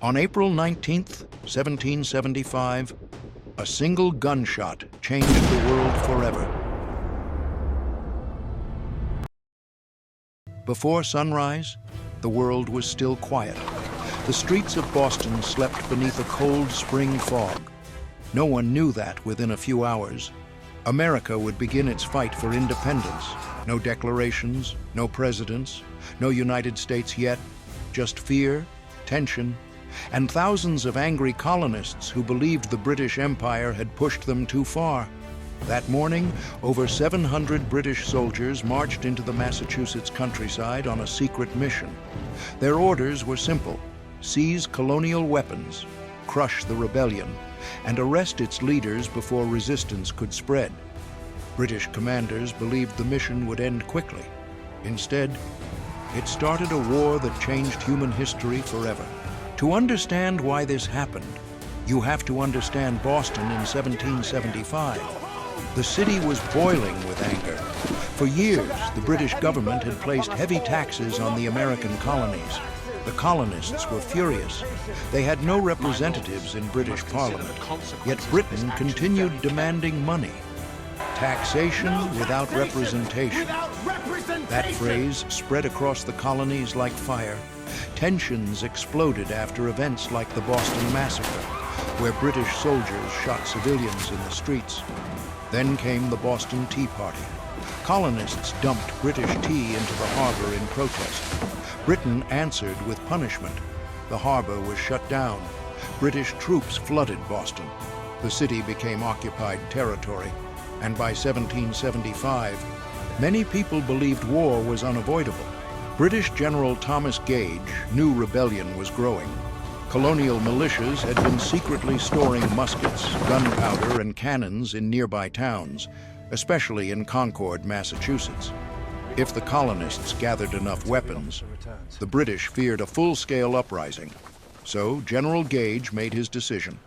On April 19th, 1775, a single gunshot changed the world forever. Before sunrise, the world was still quiet. The streets of Boston slept beneath a cold spring fog. No one knew that within a few hours, America would begin its fight for independence. No declarations, no presidents, no United States yet, just fear, tension, and thousands of angry colonists who believed the British Empire had pushed them too far. That morning, over 700 British soldiers marched into the Massachusetts countryside on a secret mission. Their orders were simple: seize colonial weapons, crush the rebellion, and arrest its leaders before resistance could spread. British commanders believed the mission would end quickly. Instead, it started a war that changed human history forever. To understand why this happened, you have to understand Boston in 1775. The city was boiling with anger. For years, the British government had placed heavy taxes on the American colonies. The colonists were furious. They had no representatives in British Parliament, yet Britain continued demanding money. Taxation without representation. That phrase spread across the colonies like fire. Tensions exploded after events like the Boston Massacre, where British soldiers shot civilians in the streets. Then came the Boston Tea Party. Colonists dumped British tea into the harbor in protest. Britain answered with punishment. The harbor was shut down. British troops flooded Boston. The city became occupied territory, and by 1775, many people believed war was unavoidable. British General Thomas Gage knew rebellion was growing. Colonial militias had been secretly storing muskets, gunpowder, and cannons in nearby towns, especially in Concord, Massachusetts. If the colonists gathered enough weapons, the British feared a full-scale uprising. So General Gage made his decision.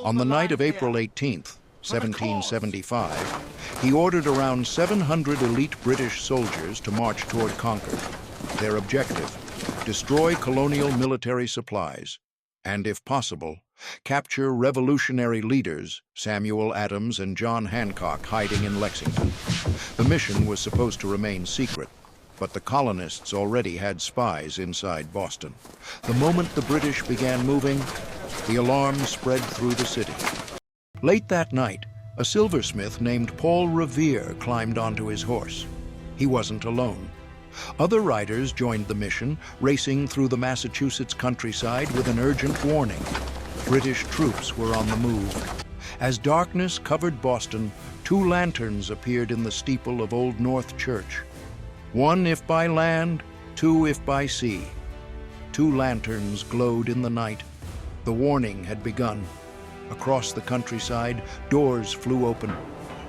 On the night of April 18th, 1775, he ordered around 700 elite British soldiers to march toward Concord. Their objective: destroy colonial military supplies, and if possible, capture revolutionary leaders Samuel Adams and John Hancock hiding in Lexington. The mission was supposed to remain secret, but the colonists already had spies inside Boston. The moment the British began moving, the alarm spread through the city. Late that night, a silversmith named Paul Revere climbed onto his horse. He wasn't alone. Other riders joined the mission, racing through the Massachusetts countryside with an urgent warning. British troops were on the move. As darkness covered Boston, two lanterns appeared in the steeple of Old North Church. One if by land, two if by sea. Two lanterns glowed in the night. The warning had begun. Across the countryside, doors flew open.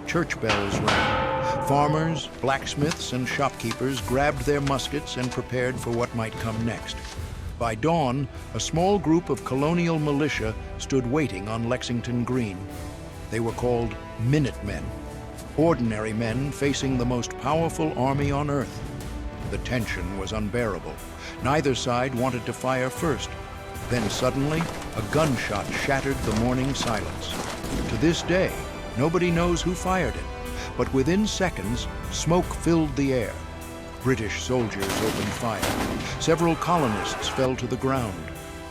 Church bells rang. Farmers, blacksmiths, and shopkeepers grabbed their muskets and prepared for what might come next. By dawn, a small group of colonial militia stood waiting on Lexington Green. They were called Minutemen, ordinary men facing the most powerful army on earth. The tension was unbearable. Neither side wanted to fire first. Then suddenly, a gunshot shattered the morning silence. To this day, nobody knows who fired it, but within seconds, smoke filled the air. British soldiers opened fire. Several colonists fell to the ground.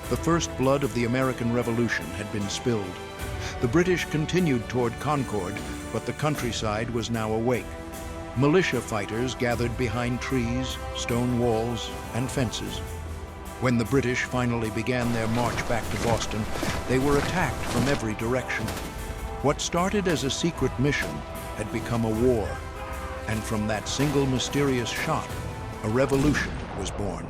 The first blood of the American Revolution had been spilled. The British continued toward Concord, but the countryside was now awake. Militia fighters gathered behind trees, stone walls, and fences. When the British finally began their march back to Boston, they were attacked from every direction. What started as a secret mission had become a war, and from that single mysterious shot, a revolution was born.